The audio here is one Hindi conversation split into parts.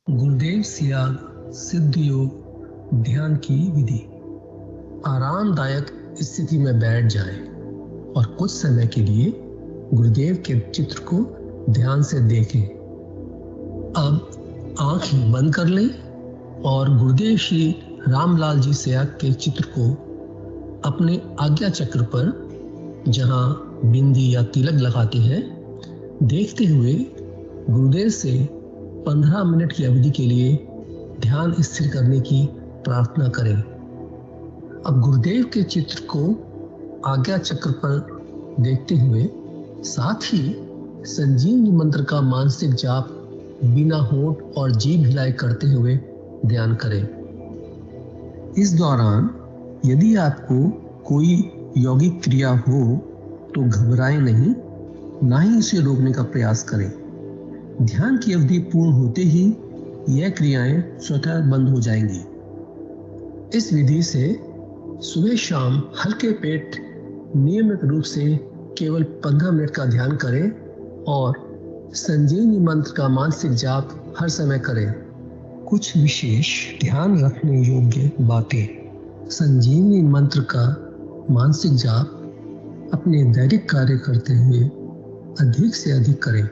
गुरुदेव सियाग सिद्ध योग ध्यान की विधि। आरामदायक स्थिति में बैठ जाएं और कुछ समय के लिए गुरुदेव के चित्र को ध्यान से देखें। अब आंखें बंद कर लें और गुरुदेव श्री रामलाल जी सियाग के चित्र को अपने आज्ञा चक्र पर, जहां बिंदी या तिलक लगाते हैं, देखते हुए गुरुदेव से 15 मिनट की अवधि के लिए ध्यान स्थिर करने की प्रार्थना करें। अब गुरुदेव के चित्र को आज्ञा चक्र पर देखते हुए साथ ही संजीवनी मंत्र का मानसिक जाप बिना होंठ और जीभ हिलाए करते हुए ध्यान करें। इस दौरान यदि आपको कोई यौगिक क्रिया हो तो घबराएं नहीं, ना ही इसे रोकने का प्रयास करें। ध्यान की अवधि पूर्ण होते ही यह क्रियाएं स्वतः बंद हो जाएंगी। इस विधि से सुबह शाम हल्के पेट नियमित रूप से केवल 15 मिनट का ध्यान करें और संजीवनी मंत्र का मानसिक जाप हर समय करें। कुछ विशेष ध्यान रखने योग्य बातें। संजीवनी मंत्र का मानसिक जाप अपने दैनिक कार्य करते हुए अधिक से अधिक करें।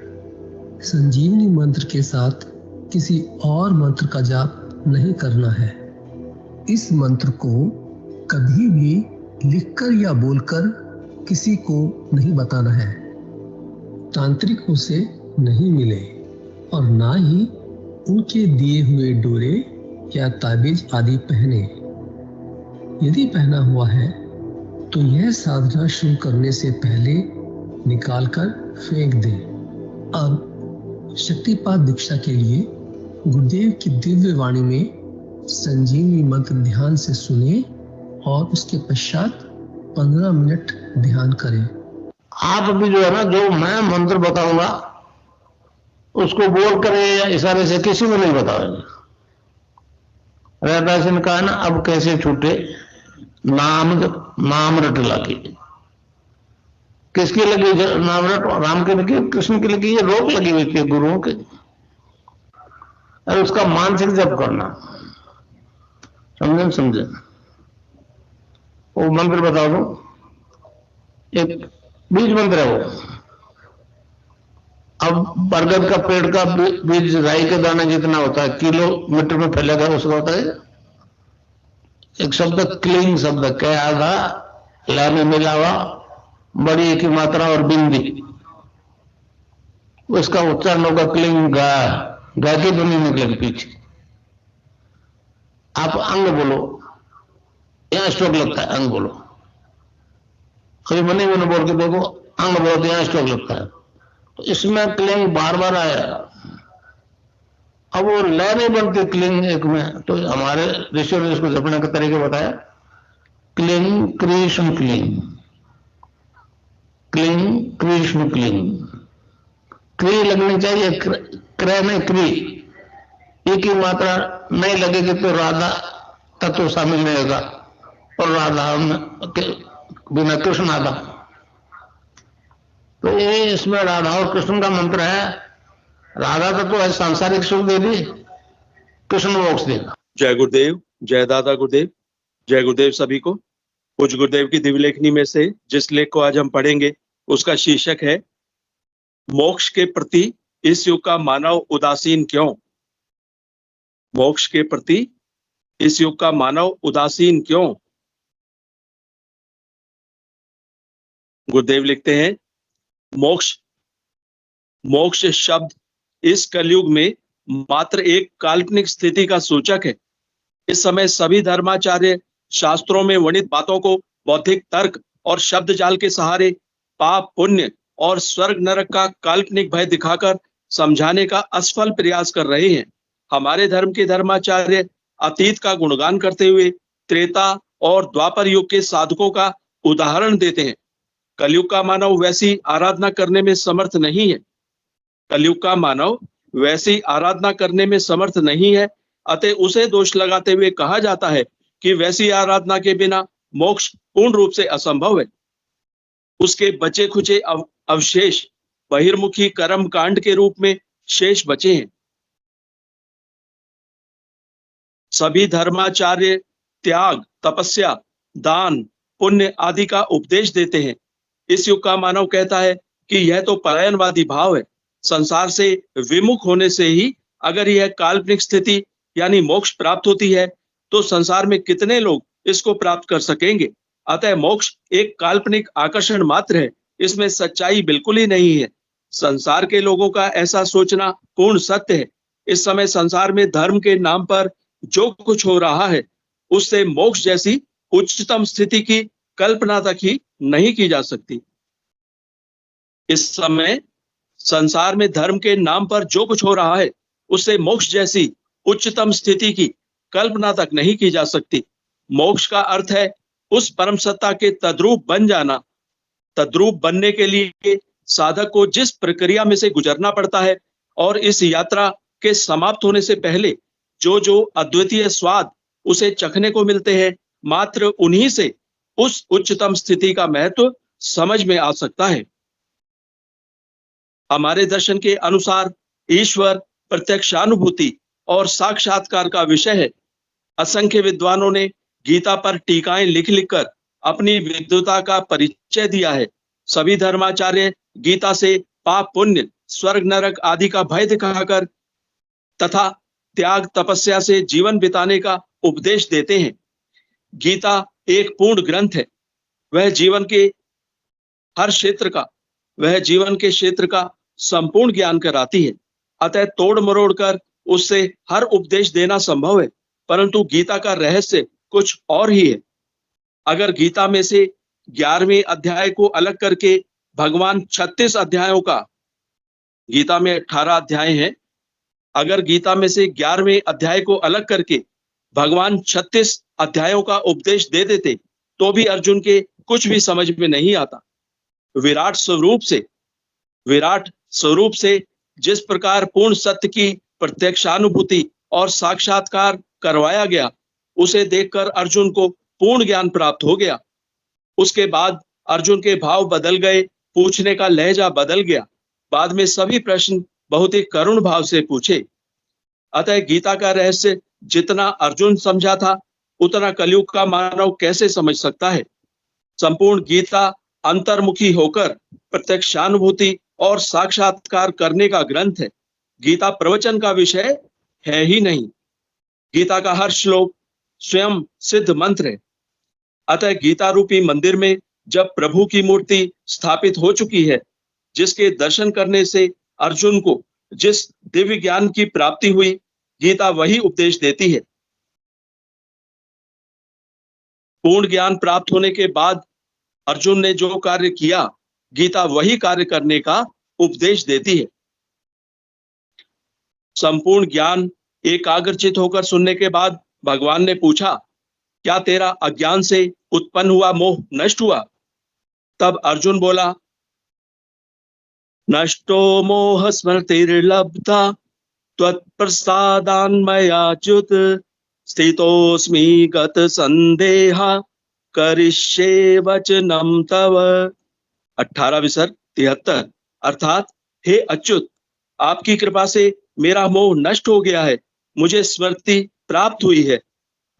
संजीवनी मंत्र के साथ किसी और मंत्र का जाप नहीं करना है। इस मंत्र को कभी भी लिखकर या बोलकर किसी को नहीं बताना है। तांत्रिकों से नहीं मिले और ना ही उनके दिए हुए डोरे या ताबीज आदि पहने। यदि पहना हुआ है तो यह साधना शुरू करने से पहले निकालकर फेंक दें। अब शक्तिपात दीक्षा के लिए गुरुदेव की दिव्य वाणी में संजीवनी मंत्र ध्यान से सुने और उसके पश्चात 15 मिनट ध्यान करें। आप भी जो है ना, जो मैं मंत्र बताऊंगा उसको बोल कर या इशारे से किसी को नहीं बताओगे। रहदास ने कहा ना, अब कैसे छूटे नाम रट लगी। किसकी लगी नाम रट? राम की लगी, कृष्ण की लगी, ये रोक लगी हुई थी गुरुओं के। और उसका मानसिक जप करना, समझे? वो मंत्र बता दो, एक बीज मंत्र है वो। अब बरगद का पेड़ का बीज राई के दाने जितना होता है, किलोमीटर में फैलेगा, उसका होता है एक शब्द क्लीन शब्द, क्या आधा ला में मिलावा, बड़ी की मात्रा और बिंदी, उसका उच्चारण होगा क्लीन गा। गा की ध्वनि निकलेगी पीछे। आप अंग बोलो, यहां स्ट्रोक लगता है, अंग बोलो। कभी मनी मैंने बोल के देखो, अंग बोलो तो यहां स्ट्रोक लगता है। तो इसमें क्लिंग बार बार आया। अब वो लय नहीं बनती क्लिंग एक में, तो हमारे ऋषियों ने इसको जपने का तरीके बताया। Cling Krishna cling, cling Krishna cling. क्री लगनी चाहिए, क्रय नहीं क्री। एक ही मात्रा नहीं लगेगी तो राधा तत्व शामिल नहीं होगा, और राधा बिना कृष्ण आधा। तो ये इसमें राधा और कृष्ण का मंत्र है। राधा तत्व है सांसारिक सुख देगी, कृष्ण मोक्ष देगा। जय गुरुदेव, जय दादा गुरुदेव, जय गुरुदेव सभी को। पूज्य गुरुदेव की दिव्य लेखनी में से जिस लेख को आज हम पढ़ेंगे उसका शीर्षक है मोक्ष के प्रति इस युग का मानव उदासीन क्यों। मोक्ष के प्रति इस युग का मानव उदासीन क्यों। गुरुदेव लिखते हैं, मोक्ष शब्द इस कलयुग में मात्र एक काल्पनिक स्थिति का सूचक है। इस समय सभी धर्माचार्य शास्त्रों में वर्णित बातों को बौद्धिक तर्क और शब्द जाल के सहारे पाप पुण्य और स्वर्ग नरक का काल्पनिक भय दिखाकर समझाने का असफल प्रयास कर रहे हैं। हमारे धर्म के धर्माचार्य अतीत का गुणगान करते हुए त्रेता और द्वापर युग के साधकों का उदाहरण देते हैं। कलयुग का मानव वैसी आराधना करने में समर्थ नहीं है। कलयुग का मानव वैसी आराधना करने में समर्थ नहीं है, अतः उसे दोष लगाते हुए कहा जाता है कि वैसी आराधना के बिना मोक्ष पूर्ण रूप से असंभव है। उसके बचे खुचे अवशेष बहिर्मुखी कर्म कांड के रूप में शेष बचे हैं। सभी धर्माचार्य त्याग, तपस्या, दान, पुण्य आदि का उपदेश देते हैं। इस युग का मानव कहता है कि यह तो पलायनवादी भाव है। संसार से विमुख होने से ही अगर यह काल्पनिक स्थिति यानी मोक्ष प्राप्त होती है, तो संसार में कितने लोग इसको प्राप्त कर सकेंगे। अतः मोक्ष एक काल्पनिक आकर्षण मात्र है, इसमें सच्चाई बिल्कुल ही नहीं है। संसार के लोगों का ऐसा सोचना पूर्ण सत्य है। इस समय संसार में धर्म के नाम पर जो कुछ हो रहा है, उससे मोक्ष जैसी उच्चतम स्थिति की कल्पना तक ही नहीं की जा सकती। इस समय संसार में धर्म के नाम पर जो कुछ हो रहा है, उससे मोक्ष जैसी उच्चतम स्थिति की कल्पना तक नहीं की जा सकती। मोक्ष का अर्थ है उस परम सत्ता के तद्रूप बन जाना। तद्रूप बनने के लिए साधक को जिस प्रक्रिया में से गुजरना पड़ता है, और इस यात्रा के समाप्त होने से पहले जो जो अद्वितीय स्वाद उसे चखने को मिलते हैं, मात्र उन्हीं से उस उच्चतम स्थिति का महत्व समझ में आ सकता है। हमारे दर्शन के अनुसार ईश्वर प्रत्यक्षानुभूति और साक्षात्कार का विषय है। असंख्य विद्वानों ने गीता पर टीकाएं लिख लिखकर अपनी विद्वता का परिचय दिया है। सभी धर्माचार्य गीता से पाप पुण्य, स्वर्ग नरक आदि का भय दिखाकर तथा त्याग तपस्या से जीवन बिताने का उपदेश देते हैं। गीता एक पूर्ण ग्रंथ है। वह जीवन के क्षेत्र का संपूर्ण ज्ञान कराती है। अतः तोड़ मरोड़ कर उससे हर उपदेश देना संभव है, परंतु गीता का रहस्य कुछ और ही है। अगर गीता में से 11वें अध्याय को अलग करके भगवान 36 अध्यायों का, गीता में 18 अध्याय हैं, अगर गीता में से 11वें अध्याय को अलग करके भगवान 36 अध्यायों का उपदेश दे देते, तो भी अर्जुन के कुछ भी समझ में नहीं आता। विराट स्वरूप से जिस प्रकार पूर्ण सत्य की प्रत्यक्षानुभूति और साक्षात्कार करवाया गया, उसे देखकर अर्जुन को पूर्ण ज्ञान प्राप्त हो गया। उसके बाद अर्जुन के भाव बदल गए, पूछने का लहजा बदल गया। बाद में सभी प्रश्न बहुत ही करुण भाव से पूछे। अतः गीता का रहस्य जितना अर्जुन समझा था, उतना कलयुग का मानव कैसे समझ सकता है। संपूर्ण गीता अंतर्मुखी होकर प्रत्यक्षानुभूति और साक्षात्कार करने का ग्रंथ है। गीता प्रवचन का विषय है ही नहीं। गीता का हर श्लोक स्वयं सिद्ध मंत्र है। अतः गीता रूपी मंदिर में जब प्रभु की मूर्ति स्थापित हो चुकी है, जिसके दर्शन करने से अर्जुन को जिस दिव्य ज्ञान की प्राप्ति हुई, गीता वही उपदेश देती है। पूर्ण ज्ञान प्राप्त होने के बाद अर्जुन ने जो कार्य किया, गीता वही कार्य करने का उपदेश देती है। संपूर्ण ज्ञान एकाग्रचित होकर सुनने के बाद भगवान ने पूछा, क्या तेरा अज्ञान से उत्पन्न हुआ मोह नष्ट हुआ? तब अर्जुन बोला, नष्टो मोह स्मृतिर्लब्धा त्वत्प्रसादान्मयाच्युत स्थितोऽस्मि गत संदेहा करिष्ये वचनम तव। 18 विसर्ग 73। अर्थात, हे अच्युत, आपकी कृपा से मेरा मोह नष्ट हो गया है, मुझे स्मृति प्राप्त हुई है।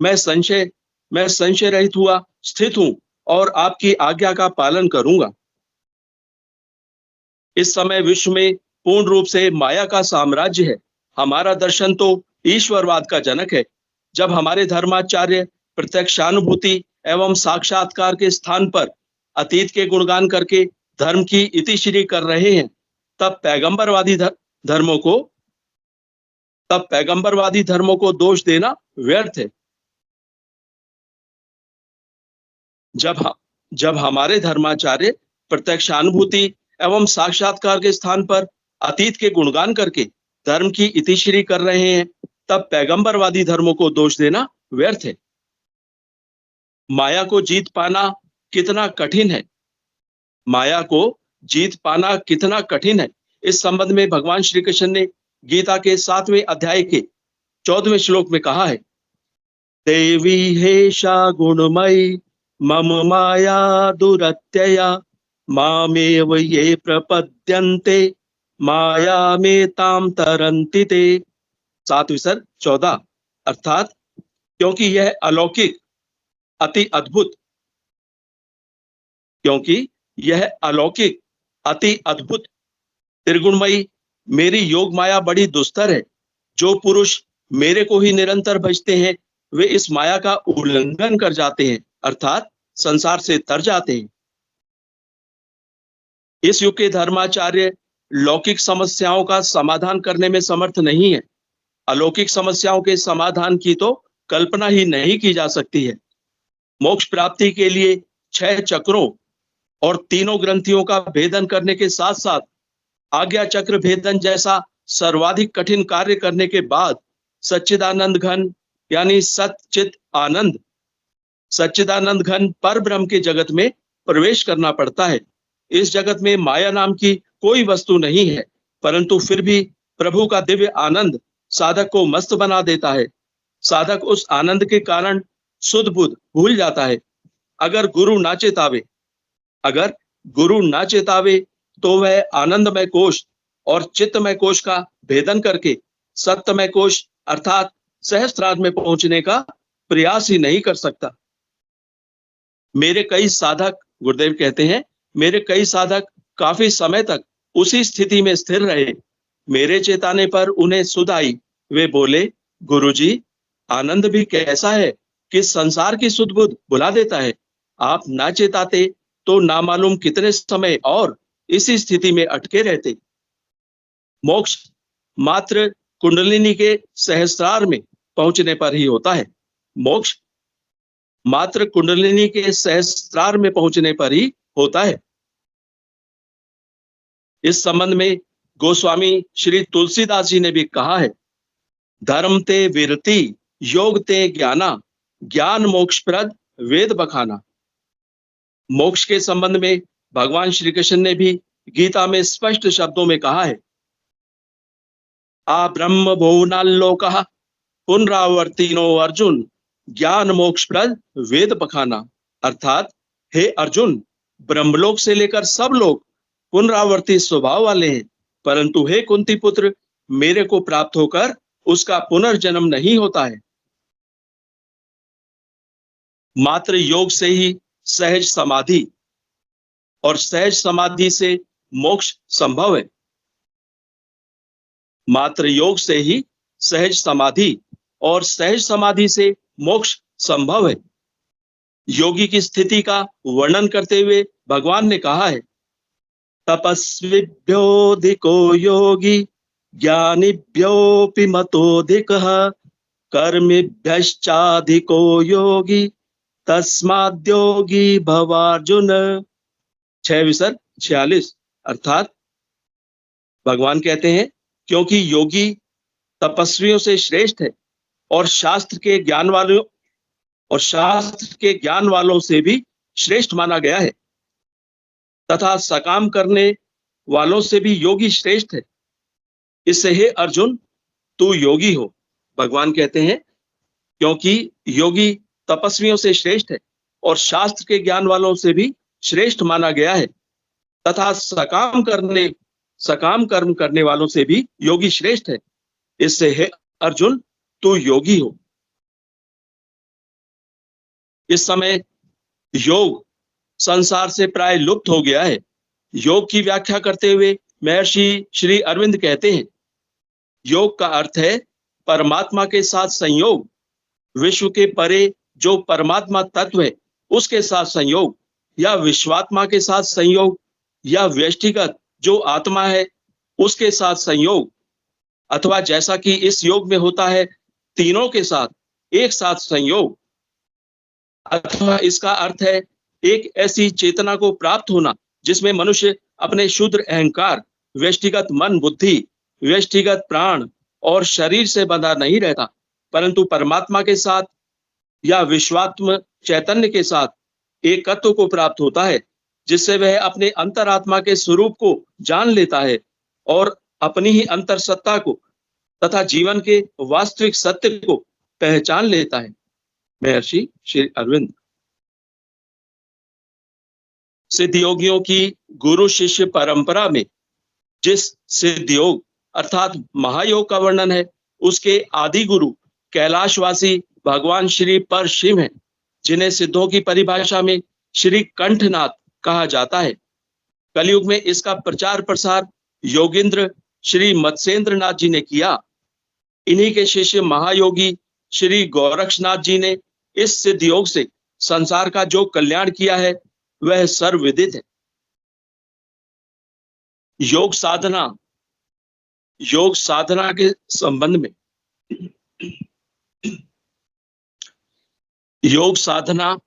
मैं संशय रहित हुआ स्थित हूं और आपकी आज्ञा का पालन करूंगा। इस समय विश्व में पूर्ण रूप से माया का साम्राज्य है। हमारा दर्शन तो ईश्वरवाद का जनक है। जब हमारे धर्माचार्य प्रत्यक्षानुभूति एवं साक्षात्कार के स्थान पर अतीत के गुणगान करके धर्म की इतिश्री कर रहे हैं, तब पैगंबरवादी धर्मों को दोष देना व्यर्थ है। जब हमारे धर्माचार्य प्रत्यक्षानुभूति एवं साक्षात्कार के स्थान पर अतीत के गुणगान करके धर्म की इतिश्री कर रहे हैं, तब पैगंबरवादी धर्मों को दोष देना व्यर्थ है। माया को जीत पाना कितना कठिन है। इस संबंध में भगवान श्री कृष्ण ने गीता के 7वें अध्याय के 14वें श्लोक में कहा है, देवी हेषा गुणमयी मम माया दुरत्यया मामेव ये प्रपद्यन्ते माया में ताम तरन्ति ते। 7 विसर्ग 14। अर्थात, क्योंकि यह अलौकिक अति अद्भुत त्रिगुणमयी मेरी योग माया बड़ी दुस्तर है। जो पुरुष मेरे को ही निरंतर भजते हैं वे इस माया का उल्लंघन कर जाते हैं, अर्थात संसार से तर जाते हैं। इस युग के धर्माचार्य लौकिक समस्याओं का समाधान करने में समर्थ नहीं है। अलौकिक समस्याओं के समाधान की तो कल्पना ही नहीं की जा सकती है। मोक्ष प्राप्ति के लिए 6 चक्रों और तीनों ग्रंथियों का भेदन करने के साथ साथ आज्ञा चक्र भेदन जैसा सर्वाधिक कठिन कार्य करने के बाद सच्चिदानंद घन यानी सच्चिदानंद घन पर ब्रह्म के जगत में प्रवेश करना पड़ता है। इस जगत में माया नाम की कोई वस्तु नहीं है, परंतु फिर भी प्रभु का दिव्य आनंद साधक को मस्त बना देता है। साधक उस आनंद के कारण सुध बुध भूल जाता है। अगर गुरु ना चेतावे तो वह आनंदमय कोश और चित्तमय कोश का भेदन करके सत्यमय कोश अर्थात सहस्त्रार्थ में पहुंचने का प्रयास ही नहीं कर सकता। गुरुदेव कहते हैं, मेरे कई साधक काफी समय तक उसी स्थिति में स्थिर रहे। मेरे चेताने पर उन्हें सुध आई। वे बोले, गुरुजी, आनंद भी कैसा है कि संसार की सुध बुध भुला देता है। आप ना चेताते तो ना मालूम कितने समय और इसी स्थिति में अटके रहते। मोक्ष मात्र कुंडलिनी के सहस्त्रार में पहुंचने पर ही होता है। मोक्ष मात्र कुंडलिनी के सहस्त्रार में पहुंचने पर ही होता है। इस संबंध में गोस्वामी श्री तुलसीदास जी ने भी कहा है, धर्म ते विरति योग ते ज्ञाना, ज्ञान मोक्षप्रद वेद बखाना। मोक्ष के संबंध में भगवान श्री कृष्ण ने भी गीता में स्पष्ट शब्दों में कहा है, आ ब्रह्म भुवनाल्लोकः पुनरावर्तिनो अर्जुन, ज्ञान मोक्षप्रद वेद बखाना। अर्थात हे अर्जुन, ब्रह्मलोक से लेकर सब लोग पुनरावर्ती स्वभाव वाले हैं, परंतु हे कुंती पुत्र, मेरे को प्राप्त होकर उसका पुनर्जन्म नहीं होता है। मात्र योग से ही सहज समाधि और सहज समाधि से मोक्ष संभव है। मात्र योग से ही सहज समाधि और सहज समाधि से मोक्ष संभव है। योगी की स्थिति का वर्णन करते हुए भगवान ने कहा है, तपस्विभ्योऽधिको योगी ज्ञानिभ्योऽपि मतोऽधिकः कर्मिभ्यश्चाधिको योगी तस्माद्योगी भवार्जुन। 6:46। अर्थात भगवान कहते हैं, क्योंकि योगी तपस्वियों से श्रेष्ठ है और शास्त्र के ज्ञान वालों से भी श्रेष्ठ माना गया है तथा सकाम करने वालों से भी योगी श्रेष्ठ है। इससे हे अर्जुन, तू योगी हो। भगवान कहते हैं, क्योंकि योगी तपस्वियों से श्रेष्ठ है और शास्त्र के ज्ञान वालों से भी श्रेष्ठ माना गया है तथा सकाम कर्म करने वालों से भी योगी श्रेष्ठ है। इससे हे अर्जुन, तू योगी हो। इस समय योग संसार से प्राय लुप्त हो गया है। योग की व्याख्या करते हुए महर्षि श्री अरविंद कहते हैं, योग का अर्थ है परमात्मा के साथ संयोग, विश्व के परे जो परमात्मा तत्व है उसके साथ संयोग, या विश्वात्मा के साथ संयोग, या व्यष्टिगत जो आत्मा है उसके साथ संयोग, अथवा जैसा कि इस योग में होता है तीनों के साथ एक साथ संयोग, अथवा इसका अर्थ है एक ऐसी चेतना को प्राप्त होना जिसमें मनुष्य अपने क्षुद्र अहंकार, व्यष्टिगत मन बुद्धि, व्यष्टिगत प्राण और शरीर से बंधा नहीं रहता, परंतु परमात्मा के साथ या विश्वात्म चैतन्य के साथ एकत्व को प्राप्त होता है, जिससे वह अपने अंतरात्मा के स्वरूप को जान लेता है और अपनी ही अंतर सत्ता को तथा जीवन के वास्तविक सत्य को पहचान लेता है। महर्षि श्री अरविंद। सिद्ध योगियों की गुरु शिष्य परंपरा में जिस सिद्ध योग अर्थात महायोग का वर्णन है, उसके आदि गुरु कैलाशवासी भगवान श्री परशिव हैं, जिन्हें सिद्धों की परिभाषा में श्री कंठनाथ कहा जाता है। कलयुग में इसका प्रचार प्रसार योगेंद्र श्री मत्स्येंद्र नाथ जी ने किया। इन्हीं के शिष्य महायोगी श्री गोरक्षनाथ जी ने इस सिद्ध योग से संसार का जो कल्याण किया है वह सर्वविदित है। योग साधना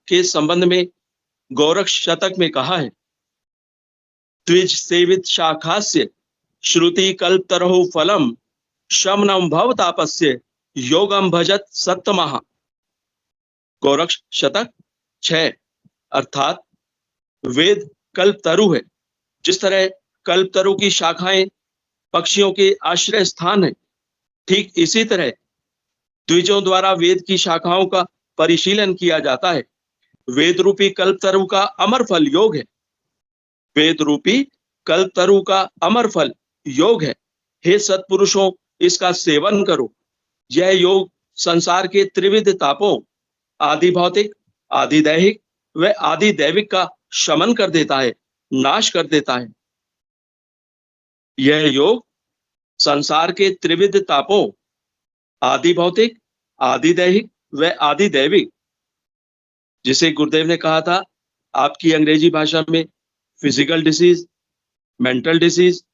के संबंध में गोरक्ष शतक में कहा है, द्विज सेवित शाखास्य श्रुति कल्पतरहु फलम शमनम भव तापस्य योगम भजत सत्तमः। गोरक्ष शतक 6। अर्थात वेद कल्पतरु है। जिस तरह कल्पतरु की शाखाएं पक्षियों के आश्रय स्थान है, ठीक इसी तरह द्विजों द्वारा वेद की शाखाओं का परिशीलन किया जाता है। वेद रूपी कल्पतरु का अमर फल योग है। वेद रूपी कल्पतरु का अमर फल योग है। हे सत्पुरुषों, इसका सेवन करो। यह योग संसार के त्रिविध तापों आदि भौतिक, आदि दैहिक व आदि दैविक का शमन कर देता है, नाश कर देता है। यह योग संसार के त्रिविध तापों आदि भौतिक, आदि दैहिक व आदि दैविक, जिसे गुरुदेव ने कहा था आपकी अंग्रेजी भाषा में फिजिकल डिसीज, मेंटल डिसीज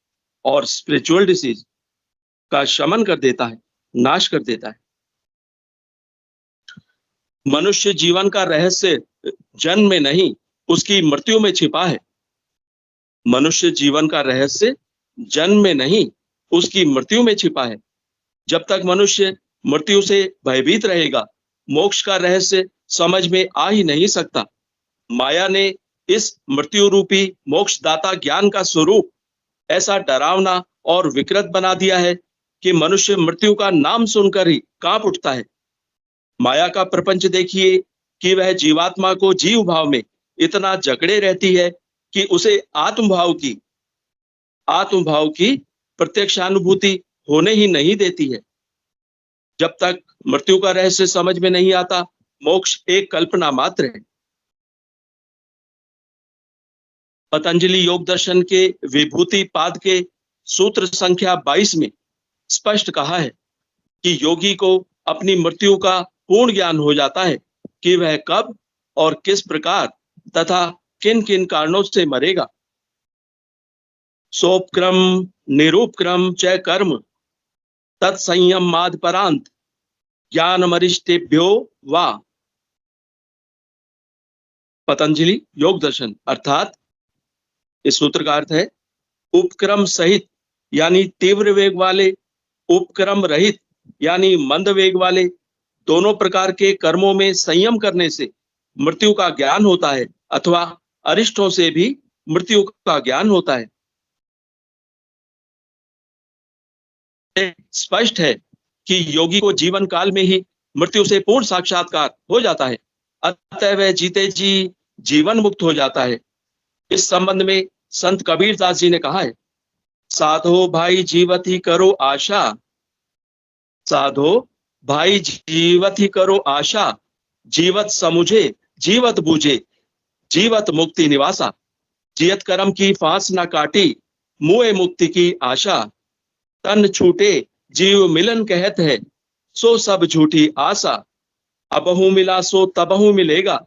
और स्पिरिचुअल डिसीज का शमन कर देता है, नाश कर देता है। मनुष्य जीवन का रहस्य जन्म में नहीं, उसकी मृत्यु में छिपा है। मनुष्य जीवन का रहस्य जन्म में नहीं, उसकी मृत्यु में छिपा है। जब तक मनुष्य मृत्यु से भयभीत रहेगा, मोक्ष का रहस्य समझ में आ ही नहीं सकता। माया ने इस मृत्यु रूपी मोक्षदाता ज्ञान का स्वरूप ऐसा डरावना और विकृत बना दिया है कि मनुष्य मृत्यु का नाम सुनकर ही कांप उठता है। माया का प्रपंच देखिए कि वह जीवात्मा को जीव भाव में इतना जकड़े रहती है कि उसे आत्मभाव की प्रत्यक्षानुभूति होने ही नहीं देती है। जब तक मृत्यु का रहस्य समझ में नहीं आता, मोक्ष एक कल्पना मात्र है। पतंजलि योग दर्शन के विभूति पाद के सूत्र संख्या 22 में स्पष्ट कहा है कि योगी को अपनी मृत्यु का पूर्ण ज्ञान हो जाता है कि वह कब और किस प्रकार तथा किन किन कारणों से मरेगा। सोपक्रम निरूपक्रम च कर्म तत्संयम माद परांत ज्ञान मरिष्टेभ्यो वा। पतंजलि योग दर्शन अर्थात इस सूत्र का अर्थ है, उपक्रम सहित यानी तीव्र वेग वाले, उपक्रम रहित यानी मंद वेग वाले दोनों प्रकार के कर्मों में संयम करने से मृत्यु का ज्ञान होता है, अथवा अरिष्टों से भी मृत्यु का ज्ञान होता है। स्पष्ट है कि योगी को जीवन काल में ही मृत्यु से पूर्ण साक्षात्कार हो जाता है, अतः वह जीते जी जीवन मुक्त हो जाता है। इस संबंध में संत कबीरदास जी ने कहा है, साधो भाई जीवत ही करो आशा, साधो भाई जीवत ही करो आशा, जीवत समुझे जीवत बूझे जीवत मुक्ति निवासा। जियत कर्म की फांस न काटी, मुए मुक्ति की आशा। तन छूटे जीव मिलन कहत है, सो सब झूठी आशा। अबहु मिला सो तबहु मिलेगा,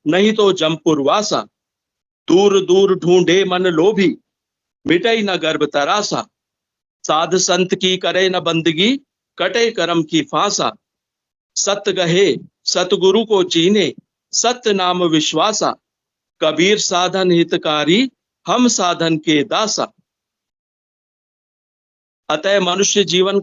नहीं तो जमपुर वासा। दूर दूर ढूंढे मन लोभी, मिटई न गर्भ तरासा। साध संत की करे न बंदगी, कटे कर्म की फांसा। सत्य गहे सतगुरु को चीने, सत्य नाम विश्वासा। कबीर साधन हितकारी, हम साधन के दासा। अतः मनुष्य जीवन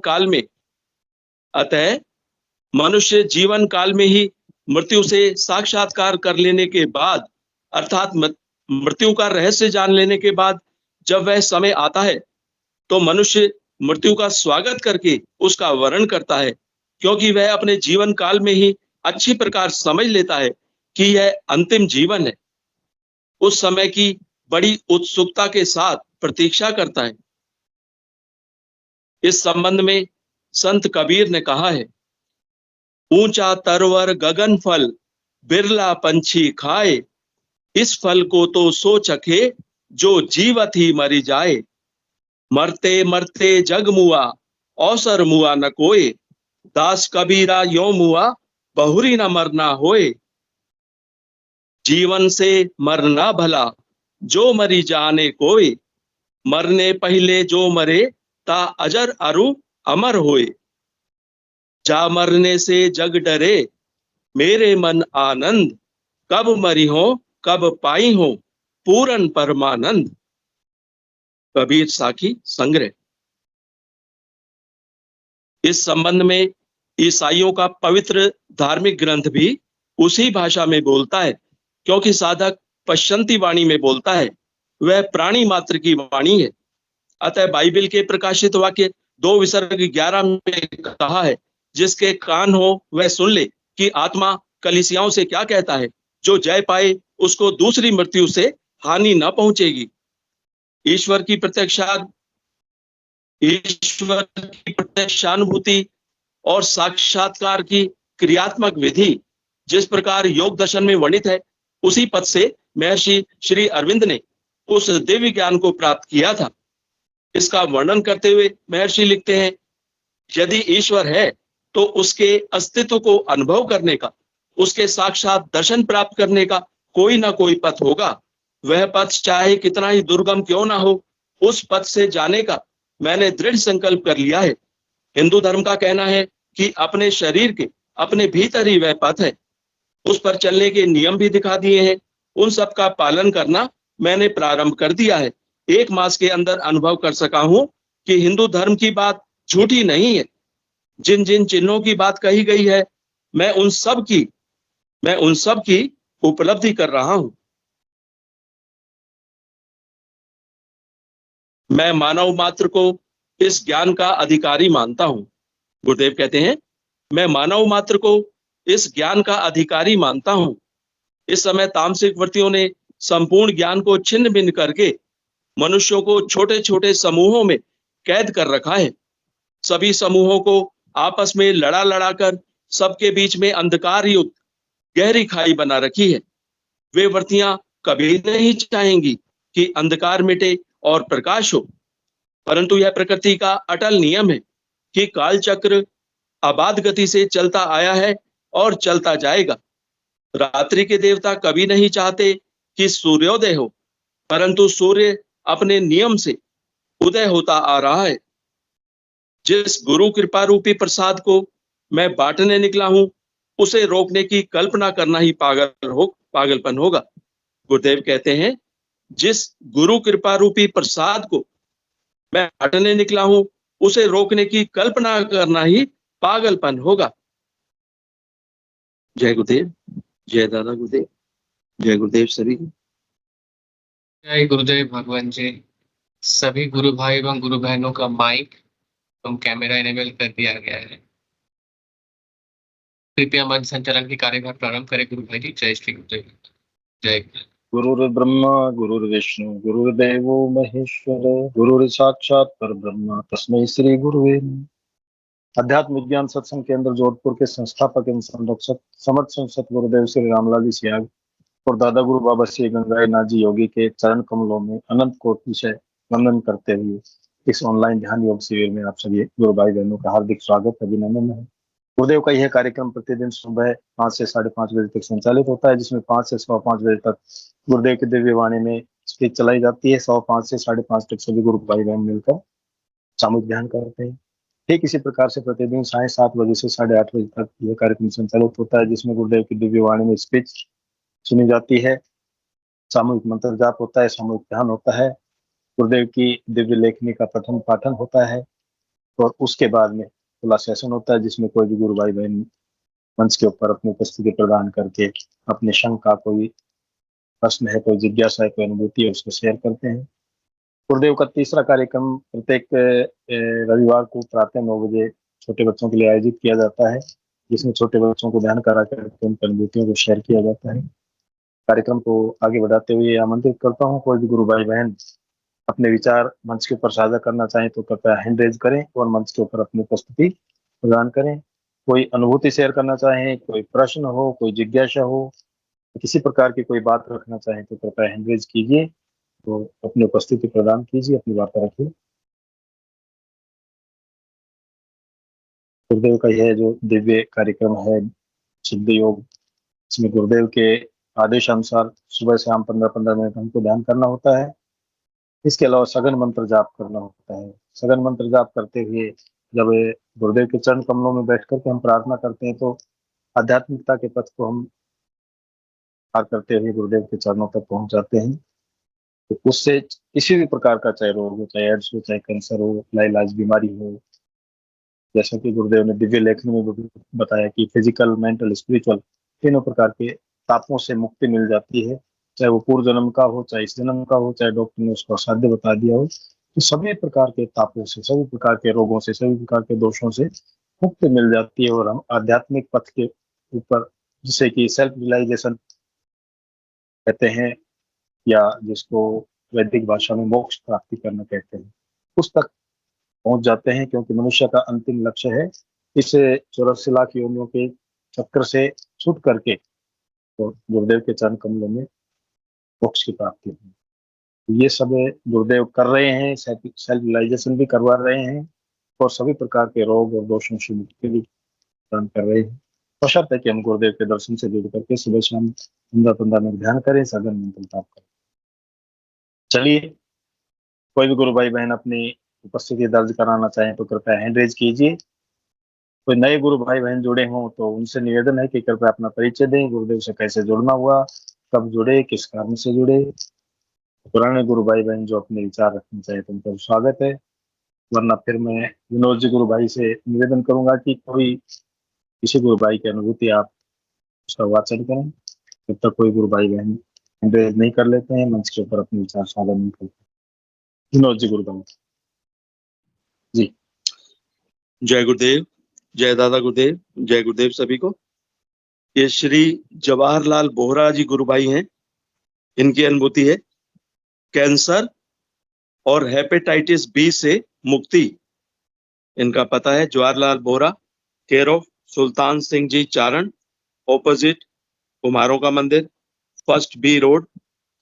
काल में ही मृत्यु से साक्षात्कार कर लेने के बाद, अर्थात मृत्यु का रहस्य जान लेने के बाद जब वह समय आता है, तो मनुष्य मृत्यु का स्वागत करके उसका वरण करता है, क्योंकि वह अपने जीवन काल में ही अच्छी प्रकार समझ लेता है कि यह अंतिम जीवन है। उस समय की बड़ी उत्सुकता के साथ प्रतीक्षा करता है। इस संबंध में संत कबीर ने कहा है, ऊंचा तरवर गगन फल बिरला पंछी खाए, इस फल को तो सो चखे जो जीवत ही मरी जाए। मरते मरते जग मुआ अवसर मुआ न कोय, दास कबीरा यो मुआ बहुरी न मरना होए। जीवन से मरना भला जो मरी जाने कोय, मरने पहले जो मरे ता अजर अरु अमर होए। जा मरने से जग डरे मेरे मन आनंद, कब मरी हो कब पाई हो पूरन परमानंद। कबीर साखी संग्रह। इस संबंध में ईसाइयों का पवित्र धार्मिक ग्रंथ भी उसी भाषा में बोलता है, क्योंकि साधक पश्चंती वाणी में बोलता है, वह प्राणी मात्र की वाणी है। अतः बाइबल के प्रकाशित वाक्य 2 विसर्ग 11 में कहा है, जिसके कान हो वह सुन ले कि आत्मा कलीसियाओं से क्या कहता है। जो जय पाए उसको दूसरी मृत्यु से हानि न पहुंचेगी। ईश्वर की प्रत्यक्षानुभूति और साक्षात्कार की क्रियात्मक विधि जिस प्रकार योग दर्शन में वर्णित है, उसी पद से महर्षि श्री अरविंद ने उस दिव्य ज्ञान को प्राप्त किया था। इसका वर्णन करते हुए महर्षि लिखते हैं, यदि ईश्वर है तो उसके अस्तित्व को अनुभव करने का, उसके साक्षात दर्शन प्राप्त करने का कोई ना कोई पथ होगा। वह पथ चाहे कितना ही दुर्गम क्यों ना हो, उस पथ से जाने का मैंने दृढ़ संकल्प कर लिया है। हिंदू धर्म का कहना है कि अपने शरीर के अपने भीतर ही वह पथ है। उस पर चलने के नियम भी दिखा दिए हैं। उन सब का पालन करना मैंने प्रारंभ कर दिया है। 1 मास के अंदर अनुभव कर सका हूं कि हिंदू धर्म की बात झूठी नहीं है। जिन जिन चिन्हों की बात कही गई है, मैं उन सब की उपलब्धि कर रहा हूं। मैं मानव मात्र को इस ज्ञान का अधिकारी मानता हूं। गुरुदेव कहते हैं, मैं मानव मात्र को इस ज्ञान का अधिकारी मानता हूं। इस समय तामसिक वृत्तियों ने संपूर्ण ज्ञान को छिन्न भिन्न करके मनुष्यों को छोटे छोटे समूहों में कैद कर रखा है। सभी समूहों को आपस में लड़ा लड़ा कर सबके बीच में अंधकार युक्त गहरी खाई बना रखी है। वे वृत्तियां कभी नहीं चाहेंगी कि अंधकार मिटे और प्रकाश हो, परंतु यह प्रकृति का अटल नियम है कि काल चक्र अबाध गति से चलता आया है और चलता जाएगा। रात्रि के देवता कभी नहीं चाहते कि सूर्योदय हो, परंतु सूर्य अपने नियम से उदय होता आ रहा है। जिस गुरु कृपा रूपी प्रसाद को मैं बांटने निकला हूं, उसे रोकने की कल्पना करना ही पागलपन होगा। गुरुदेव कहते हैं, जिस गुरु कृपा रूपी प्रसाद को मैं बांटने निकला हूं, उसे रोकने की कल्पना करना ही पागलपन होगा। जय गुरुदेव, जय दादा गुरुदेव, जय गुरुदेव सभी। जय गुरुदेव भगवान जी। सभी गुरु भाई एवं गुरु बहनों का माइक एवं कैमरा इनेबल कर दिया गया है। कृपया मंच संचालन की कार्यभार प्रारंभ करें गुरु भाई जी। जय श्री गुरुदेव। जय गुरुर्ब्रह्मा गुरुर्विष्णु गुरुर्देवो महेश्वर गुरुर् साक्षात परब्रह्म तस्मै श्री गुरुवे नमः। अध्यात्म विज्ञान सत्संग केंद्र जोधपुर के संस्थापक एवं संरक्षक समर्थ संत गुरुदेव श्री रामलाल जी सियाग और दादा गुरु बाबा श्री गंगाई नाथ जी योगी के चरण कमलों में अनंत कोटि से वंदन करते हुए इस ऑनलाइन ध्यान योग शिविर में आप सभी गुरु भाई बहनों का हार्दिक स्वागत अभिनंदन है। गुरुदेव का यह कार्यक्रम प्रतिदिन सुबह 5 से 5:30 बजे तक संचालित होता है, जिसमें 5 से 5:15 बजे तक गुरुदेव की दिव्य वाणी में स्पीच चलाई जाती है। 5 से 5:30 तक सभी गुरु भाई बहन मिलकर सामूहिक ध्यान करते हैं। ठीक इसी प्रकार से प्रतिदिन 7:30 बजे से 8:30 बजे तक यह कार्यक्रम संचालित होता है, जिसमें गुरुदेव की दिव्य वाणी में स्पीच सुनी जाती है, सामूहिक मंत्र जाप होता है, सामूहिक ध्यान होता है, गुरुदेव की दिव्य लेखनी का पठन पाठन होता है और उसके बाद में खुला सेशन होता है, जिसमें कोई भी गुरु भाई बहन मंच के ऊपर अपनी उपस्थिति प्रदान करके अपने शंका, कोई प्रश्न है, कोई जिज्ञासा है, कोई अनुभूति है, उसको शेयर करते हैं। गुरुदेव का तीसरा कार्यक्रम प्रत्येक रविवार को प्रातः 9 बजे छोटे बच्चों के लिए आयोजित किया जाता है, जिसमें छोटे बच्चों को ध्यान करा करके उनकी अनुभूतियों को शेयर किया जाता है। कार्यक्रम को आगे बढ़ाते हुए आमंत्रित करता हूँ, कोई भी गुरु भाई बहन अपने विचार मंच के ऊपर साझा करना चाहें तो कृपया हैंड रेज करें और मंच के ऊपर अपनी उपस्थिति प्रदान करें। कोई अनुभूति शेयर करना चाहें, कोई प्रश्न हो, कोई जिज्ञासा हो, किसी प्रकार की कोई बात रखना चाहें तो कृपया हैंड रेज कीजिए, तो अपनी उपस्थिति प्रदान कीजिए, अपनी वार्ता रखिए। गुरुदेव का यह जो दिव्य कार्यक्रम है सिद्ध योग, इसमें गुरुदेव के आदेश अनुसार सुबह शाम 15-15 मिनट हमको ध्यान करना होता है। इसके अलावा सघन मंत्र जाप करना होता है। सघन मंत्र जाप करते हुए जब गुरुदेव के चरण कमलों में बैठ करके हम प्रार्थना करते हैं तो आध्यात्मिकता के पथ को हम पार करते हुए गुरुदेव के चरणों तक पहुंच जाते हैं। तो उससे किसी भी प्रकार का चाहे रोग हो, चाहे एड्स हो, चाहे कैंसर हो, लाइलाज बीमारी हो, जैसा कि गुरुदेव ने दिव्य लेखन में भी बताया कि फिजिकल, मेंटल, स्पिरिचुअल तीनों प्रकार के तापों से मुक्ति मिल जाती है। चाहे वो पूर्व जन्म का हो, चाहे इस जन्म का हो, चाहे डॉक्टर ने उसको असाध्य बता दिया हो, तो सभी प्रकार के तापों से, सभी प्रकार के रोगों से, सभी प्रकार के दोषों से मुक्ति मिल जाती है और हम आध्यात्मिक पथ के ऊपर, जिसे कि सेल्फ रियलाइजेशन कहते हैं या जिसको वैदिक भाषा में मोक्ष प्राप्ति करना कहते हैं, उस तक पहुंच जाते हैं। क्योंकि मनुष्य का अंतिम लक्ष्य है इस 84 लाख योनियों के चक्कर से छूट करके तो गुरुदेव के चरण कमलों में मोक्ष की प्राप्ति है। ये सब गुरुदेव कर रहे हैं, सेल्फ रियलाइजेशन भी करवा रहे हैं और सभी प्रकार के रोग और दोषों से मुक्ति भी प्रदान कर रहे हैं। बशर्ते कि हम गुरुदेव के दर्शन से जुड़ करके सुबह शाम 15-15 मिनट ध्यान करें, सघन मंत्र जाप करें। चलिए, कोई भी गुरु भाई बहन अपनी उपस्थिति दर्ज कराना चाहें तो कृपया हैंड रेज कीजिए। कोई नए गुरु भाई बहन जुड़े हों तो उनसे निवेदन है कि कृपया अपना परिचय दें, गुरुदेव से कैसे जुड़ना हुआ, कब जुड़े, किस कारण से जुड़े। पुराने गुरु भाई बहन जो अपने विचार रखना चाहे तो उनका स्वागत है, वरना फिर मैं विनोद जी गुरु भाई से निवेदन करूंगा कि कोई किसी गुरु भाई की अनुभूति आप उसका वाचन करें। जब तक कोई गुरु भाई बहन हैंड रेज नहीं कर लेते हैं, मंच के ऊपर अपने विचार साझा नहीं करते। विनोद जी गुरु भाई जी। जय गुरुदेव, जय दादा गुरुदेव, जय गुरुदेव सभी को। ये श्री जवाहरलाल बोहरा जी गुरु भाई हैं। इनकी अनुभूति है कैंसर और हेपेटाइटिस बी से मुक्ति। इनका पता है Jawaharlal Bohra, care of Sultan Singh ji Charan, opposite कुमारों का मंदिर, first B road,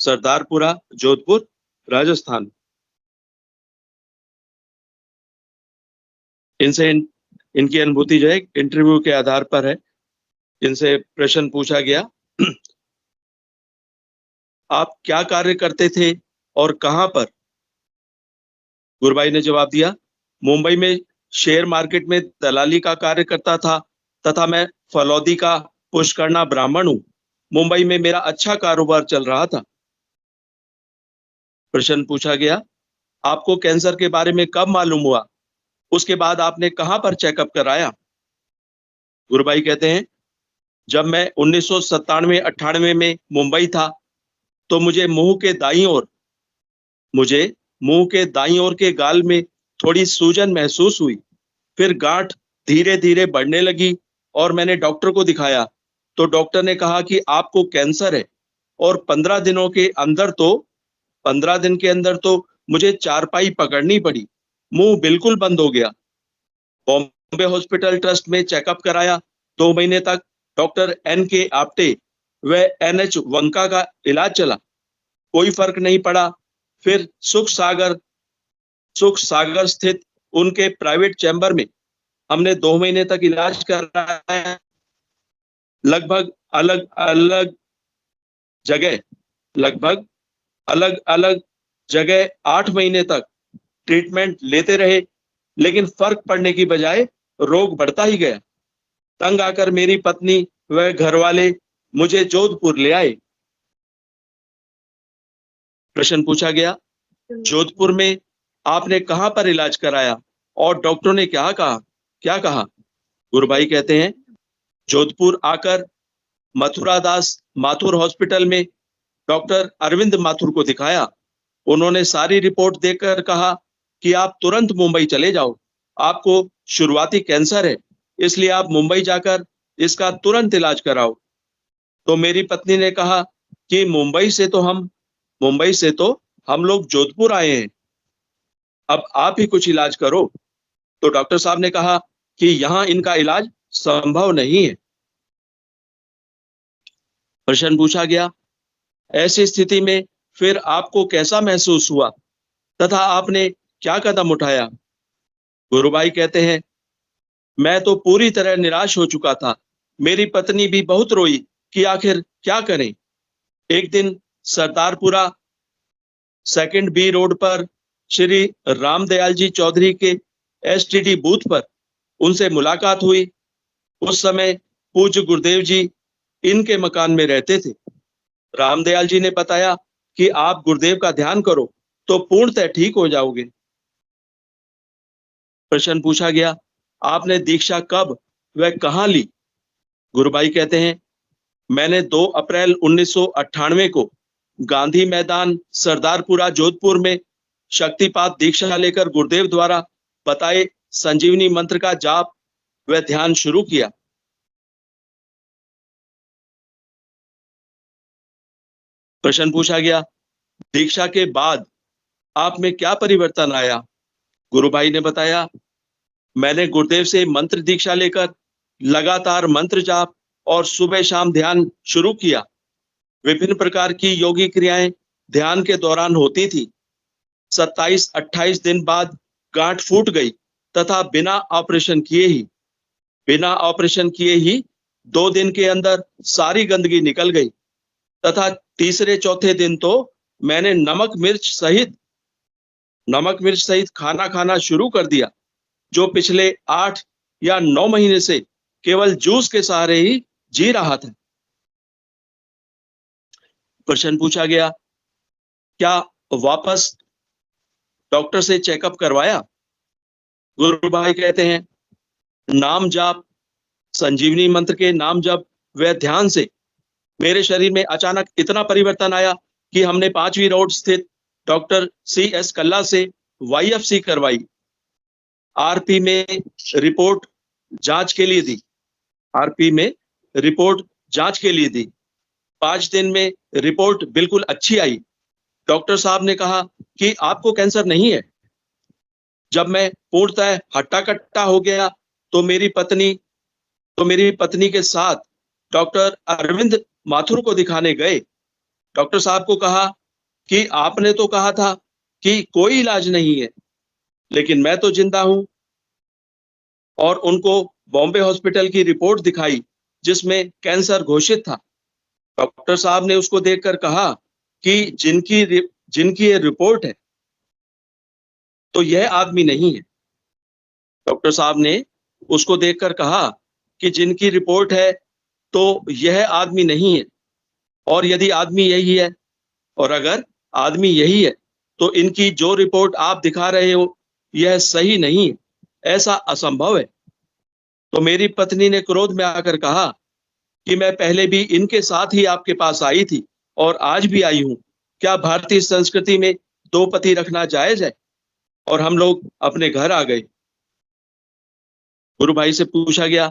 Sardarpura, Jodhpur, Rajasthan. इनसे इनकी अनुभूति जो है इंटरव्यू के आधार पर है। इनसे प्रश्न पूछा गया, आप क्या कार्य करते थे और कहां पर? गुरुभाई ने जवाब दिया, मुंबई में शेयर मार्केट में दलाली का कार्य करता था तथा मैं फलौदी का पुष्करना ब्राह्मण हूं। मुंबई में मेरा अच्छा कारोबार चल रहा था। प्रश्न पूछा गया, आपको कैंसर के बारे में कब मालूम हुआ? उसके बाद आपने कहां पर चेकअप कराया? गुरुभाई कहते हैं, जब मैं 1997-98 में मुंबई था तो मुझे मुंह के दाईं ओर के गाल में थोड़ी सूजन महसूस हुई। फिर गांठ धीरे धीरे बढ़ने लगी और मैंने डॉक्टर को दिखाया तो डॉक्टर ने कहा कि आपको कैंसर है और 15 दिन के अंदर तो मुझे चारपाई पकड़नी पड़ी। मुंह बिल्कुल बंद हो गया। बॉम्बे हॉस्पिटल ट्रस्ट में चेकअप कराया। 2 महीने तक डॉक्टर NK आप्टे व NH वंका का इलाज चला, कोई फर्क नहीं पड़ा। फिर सुख सागर स्थित उनके प्राइवेट चैम्बर में हमने 2 महीने तक इलाज कराया। लगभग अलग अलग जगह 8 महीने तक ट्रीटमेंट लेते रहे, लेकिन फर्क पड़ने की बजाय रोग बढ़ता ही गया। तंग आकर मेरी पत्नी व घरवाले मुझे जोधपुर ले आए। प्रश्न पूछा गया, जोधपुर में आपने कहां पर इलाज कराया और डॉक्टरों ने क्या कहा? गुरुभाई कहते हैं, जोधपुर आकर मथुरादास माथुर हॉस्पिटल में डॉक्टर अरविंद माथुर को दिखाया। उन्होंने सारी रिपोर्ट देखकर कहा कि आप तुरंत मुंबई चले जाओ, आपको शुरुआती कैंसर है, इसलिए आप मुंबई जाकर इसका तुरंत इलाज कराओ। तो मेरी पत्नी ने कहा कि मुंबई से तो हम लोग जोधपुर आए हैं, अब आप ही कुछ इलाज करो। तो डॉक्टर साहब ने कहा कि यहाँ इनका इलाज संभव नहीं है। प्रश्न पूछा गया, ऐसी स्थिति में फिर आपको कैसा महसूस हुआ तथा आपने क्या कदम उठाया? गुरुभाई कहते हैं, मैं तो पूरी तरह निराश हो चुका था। मेरी पत्नी भी बहुत रोई कि आखिर क्या करें। एक दिन सरदारपुरा 2nd B रोड पर श्री रामदयाल जी चौधरी के STD बूथ पर उनसे मुलाकात हुई। उस समय पूज्य गुरुदेव जी इनके मकान में रहते थे। रामदयाल जी ने बताया कि आप गुरुदेव का ध्यान करो तो पूर्णतः ठीक हो जाओगे। प्रश्न पूछा गया, आपने दीक्षा कब व कहां ली? गुरुभाई कहते हैं, मैंने 2 अप्रैल 1998 को गांधी मैदान सरदारपुरा जोधपुर में शक्तिपात दीक्षा लेकर गुरुदेव द्वारा बताए संजीवनी मंत्र का जाप व ध्यान शुरू किया। प्रश्न पूछा गया, दीक्षा के बाद आप में क्या परिवर्तन आया? गुरुभाई ने बताया, मैंने गुरुदेव से मंत्र दीक्षा लेकर लगातार मंत्र जाप और सुबह शाम ध्यान शुरू किया। विभिन्न प्रकार की योगी क्रियाएं ध्यान के दौरान होती थी। 27-28 दिन बाद गांठ फूट गई तथा बिना ऑपरेशन किए ही 2 दिन के अंदर सारी गंदगी निकल गई तथा तीसरे चौथे दिन तो मैंने नमक मिर्च सहित खाना खाना शुरू कर दिया, जो पिछले 8 या 9 महीने से केवल जूस के सहारे ही जी रहा था। प्रश्न पूछा गया, क्या वापस डॉक्टर से चेकअप करवाया? गुरुभाई कहते हैं, नाम जाप, संजीवनी मंत्र के नाम जप व ध्यान से मेरे शरीर में अचानक इतना परिवर्तन आया कि हमने 5वीं रोड स्थित डॉक्टर CS कल्ला से YFC करवाई। RP में रिपोर्ट जांच के लिए दी। 5 दिन में रिपोर्ट बिल्कुल अच्छी आई। डॉक्टर साहब ने कहा कि आपको कैंसर नहीं है। जब मैं पूर्णतः हट्टा कट्टा हो गया तो मेरी पत्नी के साथ डॉक्टर अरविंद माथुर को दिखाने गए। डॉक्टर साहब को कहा कि आपने तो कहा था कि कोई इलाज नहीं है, लेकिन मैं तो जिंदा हूं। और उनको बॉम्बे हॉस्पिटल की रिपोर्ट दिखाई जिसमें कैंसर घोषित था। डॉक्टर साहब ने उसको देखकर कहा कि जिनकी ये रिपोर्ट है तो यह आदमी नहीं है। डॉक्टर साहब ने उसको देखकर कहा कि जिनकी रिपोर्ट है तो यह आदमी नहीं है, और यदि आदमी यही है और अगर आदमी यही है तो इनकी जो रिपोर्ट आप दिखा रहे हो यह सही नहीं है, ऐसा असंभव है। तो मेरी पत्नी ने क्रोध में आकर कहा कि मैं पहले भी इनके साथ ही आपके पास आई थी और आज भी आई हूं। क्या भारतीय संस्कृति में 2 पति रखना जायज है? और हम लोग अपने घर आ गए। गुरु भाई से पूछा गया,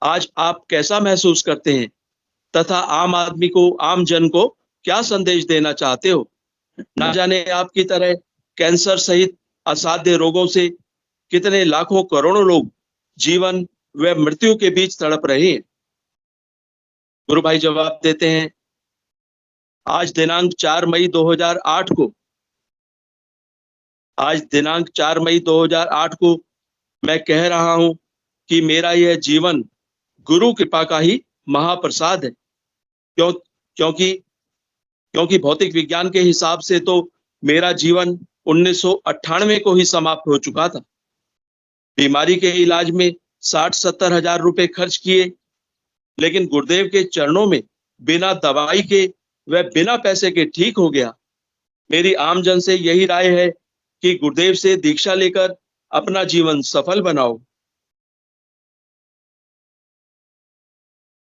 आज आप कैसा महसूस करते हैं तथा आम जन को क्या संदेश देना चाहते हो? ना जाने आपकी तरह कैंसर सहित असाध्य रोगों से कितने लाखों करोड़ों लोग जीवन व मृत्यु के बीच तड़प रहे हैं। गुरु भाई जवाब देते हैं, आज दिनांक 4 मई 2008 को मैं कह रहा हूं कि मेरा यह जीवन गुरु कृपा का ही महाप्रसाद है। क्योंकि भौतिक विज्ञान के हिसाब से तो मेरा जीवन 1998 को ही समाप्त हो चुका था। बीमारी के इलाज में 60-70 हजार रुपए खर्च किए, लेकिन गुरुदेव के चरणों में बिना दवाई के व बिना पैसे के ठीक हो गया। मेरी आमजन से यही राय है कि गुरुदेव से दीक्षा लेकर अपना जीवन सफल बनाओ।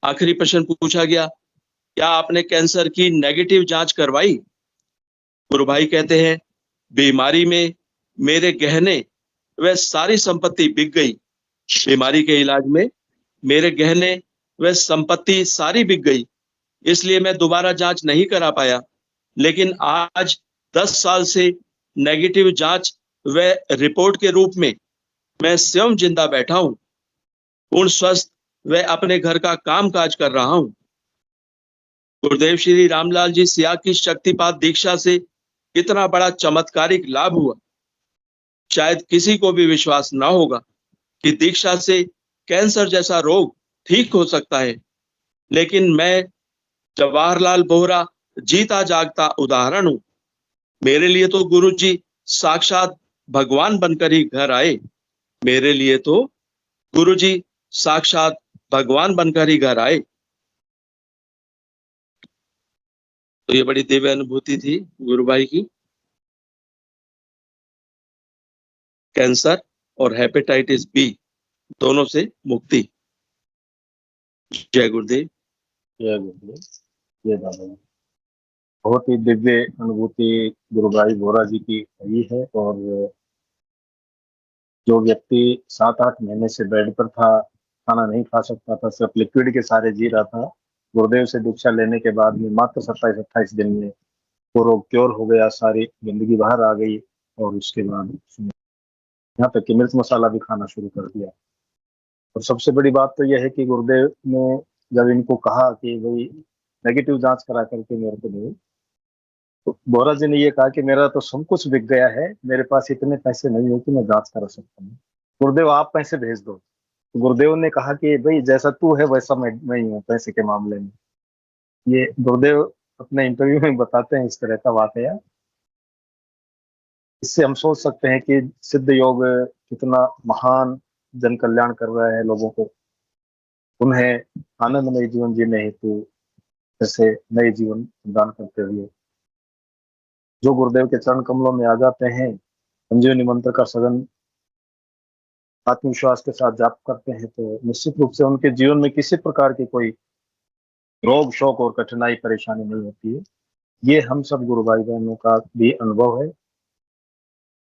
आखिरी प्रश्न पूछा गया, क्या आपने कैंसर की नेगेटिव जांच करवाई? गुरु भाई कहते हैं, बीमारी में मेरे गहने व सारी संपत्ति बिक गई। बीमारी के इलाज में मेरे गहने व संपत्ति सारी बिक गई, इसलिए मैं दोबारा जांच नहीं करा पाया। लेकिन आज 10 साल से नेगेटिव जांच व रिपोर्ट के रूप में मैं स्वयं जिंदा बैठा हूं। पूर्ण स्वस्थ व अपने घर का काम काज कर रहा हूं। गुरुदेव श्री रामलाल जी सिया की शक्तिपात दीक्षा से कितना बड़ा चमत्कारिक लाभ हुआ, शायद किसी को भी विश्वास न होगा कि दीक्षा से कैंसर जैसा रोग ठीक हो सकता है। लेकिन मैं जवाहरलाल बोहरा जीता जागता उदाहरण हूं। मेरे लिए तो गुरु जी साक्षात भगवान बनकर ही घर आए। मेरे लिए तो गुरु जी साक्षात भगवान बनकर ही घर आए। तो ये बड़ी दिव्य अनुभूति थी गुरु भाई की। कैंसर और हेपेटाइटिस बी दोनों से मुक्ति। जय गुरुदेव। जय गुरुदेव, जय दादा। बहुत ही दिव्य अनुभूति गुरु भाई बोरा जी की हुई है। और जो व्यक्ति 7-8 महीने से बेड पर था, खाना नहीं खा सकता था, सिर्फ लिक्विड के सहारे जी रहा था, गुरुदेव से दीक्षा लेने के बाद में मात्र 27-28 दिन में वो रोग क्योर हो गया, सारी गंदगी बाहर आ गई। और उसके बाद यहाँ तक कि मिर्च मसाला भी खाना शुरू कर दिया। और सबसे बड़ी बात तो यह है कि गुरुदेव ने जब इनको कहा कि भाई नेगेटिव जांच करा करके मेरे को दो, तो बोरा जी ने ये कहा कि मेरा तो सब कुछ बिक गया है, मेरे पास इतने पैसे नहीं है कि मैं जांच करा सकता हूँ, गुरुदेव आप पैसे भेज दो। तो गुरुदेव ने कहा कि भाई जैसा तू है वैसा मैं ही हूँ पैसे के मामले में। ये गुरुदेव अपने इंटरव्यू में बताते हैं इस तरह का वाकया। इससे हम सोच सकते हैं कि सिद्ध योग कितना महान जन कल्याण कर रहा है लोगों को, उन्हें आनंदमय जीवन जीने हेतु जैसे नए जीवन प्रदान करते हुए जो गुरुदेव के चरण कमलों में आ जाते हैं, संजीवनी मंत्र का सघन आत्मविश्वास के साथ जाप करते हैं, तो निश्चित रूप से उनके जीवन में किसी प्रकार की कोई रोग शोक और कठिनाई परेशानी नहीं होती है। ये हम सब गुरु भाई बहनों का भी अनुभव है।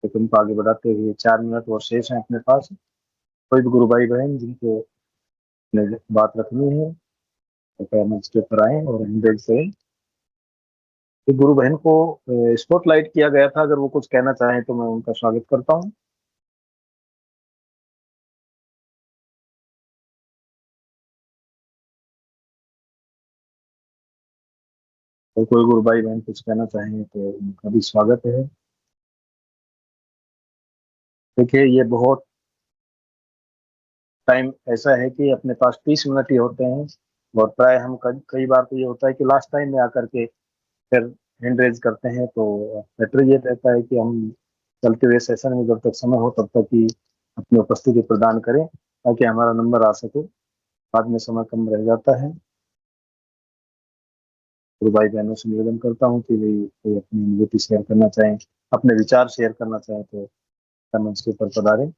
तो उनको आगे बढ़ाते हुए 4 मिनट और शेष हैं अपने पास। कोई भी गुरु भाई बहन जिनको बात रखनी है तो मंच के ऊपर आए और एंगेज करें। तो गुरु बहन को स्पॉटलाइट किया गया था, अगर वो कुछ कहना चाहें तो मैं उनका स्वागत करता हूँ। और कोई गुरु भाई बहन कुछ कहना चाहें तो उनका भी स्वागत है। देखिए ये बहुत टाइम ऐसा है कि अपने पास 30 मिनट ही होते हैं, और प्राय हम कई बार तो ये होता है कि लास्ट टाइम में आकर के फिर हैंड रेज करते हैं। तो बेटर ये रहता है कि हम चलते हुए सेशन में जब तक समय हो तब तक ही अपनी उपस्थिति प्रदान करें, ताकि हमारा नंबर आ सके। बाद में समय कम रह जाता है। गुरु भाई बहनों से निवेदन करता हूँ कि भाई कोई अपनी अनुभूति शेयर करना चाहें, अपने विचार शेयर करना चाहें तो मंच के ऊपर पधारें।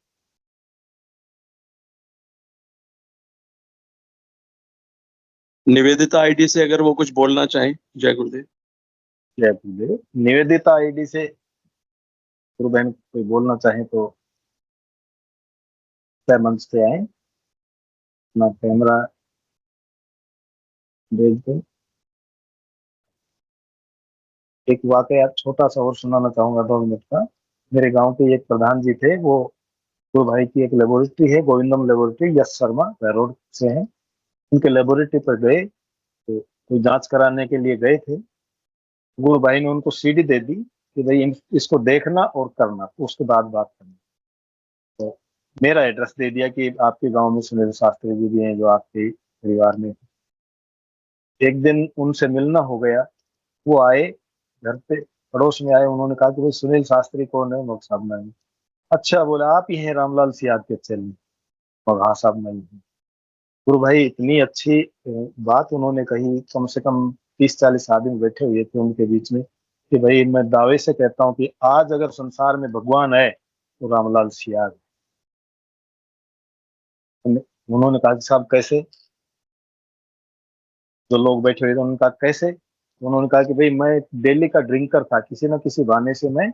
निवेदिता आईडी से अगर वो कुछ बोलना चाहें। जय गुरुदेव। जय गुरुदेव। निवेदिता आईडी से गुरु बहन कोई बोलना चाहे तो मंच पे आए, अपना कैमरा भेज दें। एक वाकया छोटा सा और सुनाना चाहूंगा 2 मिनट का। मेरे गांव के एक प्रधान जी थे, वो गुरु भाई की एक लेबोरेटरी है, गोविंदम लेबोरेटरी, यश शर्मा रोड से है। उनके लेबोरेटरी पर गए तो कोई जांच कराने के लिए गए थे। गुरु भाई ने उनको सीडी दे दी कि भाई इसको देखना और करना, तो उसके बाद बात करना। तो मेरा एड्रेस दे दिया कि आपके गांव में सुनील शास्त्री जी भी हैं जो आपके परिवार में। एक दिन उनसे मिलना हो गया, वो आए घर पे, पड़ोस में आए। उन्होंने कहा कि भाई सुनील शास्त्री कौन है? मग साहब नहीं। अच्छा, बोला आप ही हैं रामलाल सियाद के चेले? मग हाँ साहब नहीं है। गुरु भाई इतनी अच्छी बात उन्होंने कही, कम से कम 30-40 आदमी बैठे हुए थे उनके बीच में, कि भाई मैं दावे से कहता हूँ कि आज अगर संसार में भगवान है तो रामलाल सियाद। उन्होंने कहा कि साहब कैसे? जो लोग बैठे हुए थे उन्होंने कहा कैसे? उन्होंने कहा कि भाई मैं डेली का ड्रिंकर था, किसी ना किसी बहाने से मैं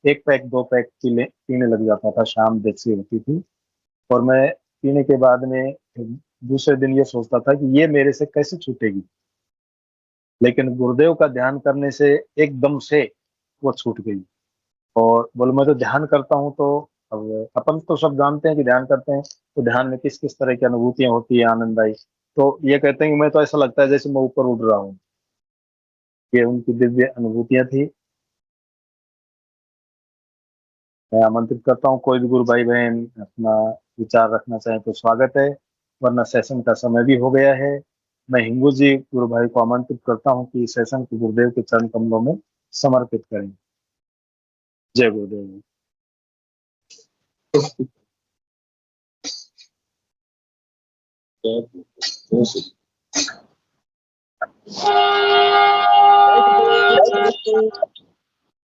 1 पैक 2 पैक पीने लग जाता था, शाम जैसी होती थी। और मैं पीने के बाद में दूसरे दिन ये सोचता था कि ये मेरे से कैसे छूटेगी, लेकिन गुरुदेव का ध्यान करने से एकदम से वो छूट गई। और बोले मैं तो ध्यान करता हूँ तो अब अपन तो सब जानते हैं कि ध्यान करते हैं तो ध्यान में किस किस तरह की अनुभूतियां होती है आनंददायी। तो ये कहते हैं कि मैं तो ऐसा लगता है जैसे मैं ऊपर उड़ रहा हूँ। ये उनकी दिव्य अनुभूतियां थी। मैं आमंत्रित करता हूँ, कोई भी गुरु भाई बहन अपना विचार रखना चाहे तो स्वागत है, वरना सेशन का समय भी हो गया है। मैं हिंगू जी गुरु भाई को आमंत्रित करता हूँ कि इस सेशन को गुरुदेव के चरण कमलों में समर्पित करें। जय गुरुदेव।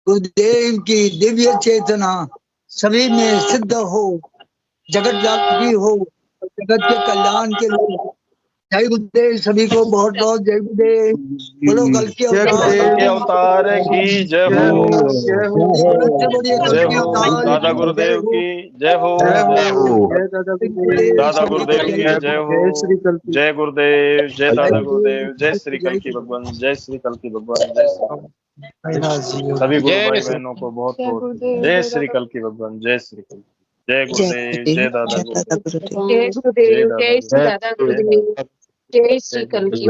गुरुदेव की दिव्य चेतना सभी में सिद्ध हो, जगत व्यापी हो, जगत के कल्याण के लिए। जय गुरुदेव सभी को बहुत बहुत जय गुरुदेव। बोलो कल के अवतार की जय हो। जय हो दादा गुरुदेव की जय हो। दादा गुरुदेव की जय हो। जय गुरुदेव, जय दादा गुरुदेव, जय श्री कल की भगवान, जय श्री कल की भगवान, जय श्री सभी गुरु भाई बहनों को बहुत बहुत जय श्री कल की भगवान, जय श्री कल। जय गुरुदेव, जय दादा गुरुदेव, जय गुरुदेव, जय श्री दादा गुरुदेव, जय श्री कल की